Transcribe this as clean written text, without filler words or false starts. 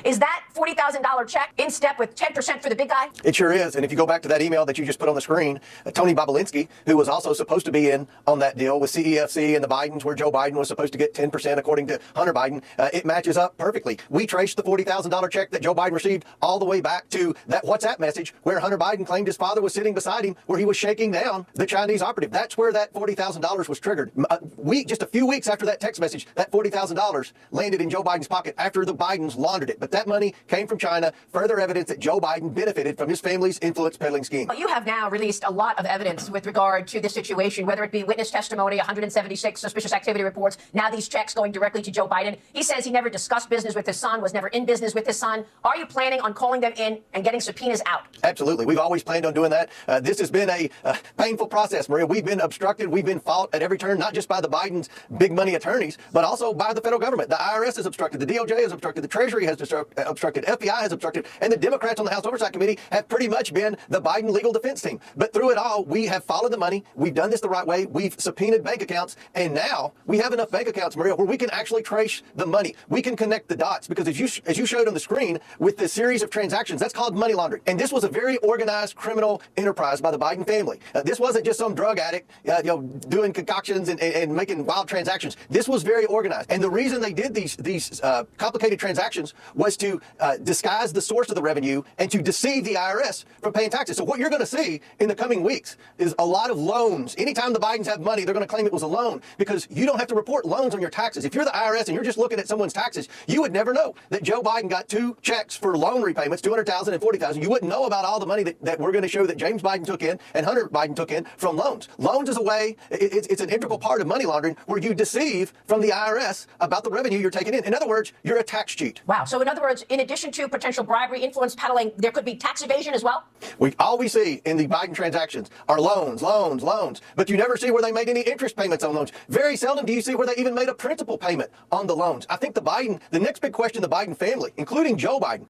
Is that $40,000 check in step with 10% for the big guy? It sure is. And if you go back to that email that you just put on the screen, Tony Bobolinsky, who was also supposed to be in on that deal with CEFC and the Bidens, where Joe Biden was supposed to get 10% according to Hunter Biden, it matches up perfectly. We traced the $40,000 check that Joe Biden received all the way back to that WhatsApp message where Hunter Biden claimed his father was sitting beside him, where he was shaking down the Chinese operative. That's where that $40,000 was triggered. Just a few weeks after that text message, that $40,000 landed in Joe Biden's pocket after the Bidens laundered it. But that money came from China, further evidence that Joe Biden benefited from his family's influence peddling scheme. You have now released a lot of evidence with regard to this situation, whether it be witness testimony, 176 suspicious activity reports, now these checks going directly to Joe Biden. He says he never discussed business with his son, was never in business with his son. Are you planning on calling them in and getting subpoenas out? Absolutely. We've always planned on doing that. This has been a painful process, Maria. We've been obstructed. We've been fought at every turn, not just by the Biden's big money attorneys, but also by the federal government. The IRS is obstructed. The DOJ is obstructed. The Treasury has obstructed. FBI has obstructed. And the Democrats on the House Oversight Committee have pretty much been the Biden legal defense team. But through it all, we have followed the money. We've done this the right way. We've subpoenaed bank accounts. And now we have enough bank accounts, Maria, where we can actually trace the money. We can connect the dots because as you showed on the screen with the series of transactions, that's called money laundering. And this was a very organized criminal enterprise by the Biden family. This wasn't just some drug addict, doing concoctions and making wild transactions. This was very organized. And the reason they did these complicated transactions was to disguise the source of the revenue and to deceive the IRS from paying taxes. So what you're going to see in the coming weeks is a lot of loans. Anytime the Bidens have money, they're going to claim it was a loan because you don't have to report loans on your taxes. If you're the IRS and you're just looking at someone's taxes, you would never know that Joe Biden got 2 checks for loan repayments, $200,000 and $40,000. You wouldn't know about all the money that we're going to show that James Biden took in and Hunter Biden took in from loans. Loans is a way, it's an integral part of money laundering where you deceive from the IRS about the revenue you're taking in. In other words, you're a tax cheat. Wow. So in other words, in addition to potential bribery, influence peddling, there could be tax evasion as well? All we see in the Biden transactions are loans, loans, loans. But you never see where they made any interest payments on loans. Very seldom do you see where they even made a principal payment on the loans. I think the next big question the Biden family, including Joe Biden,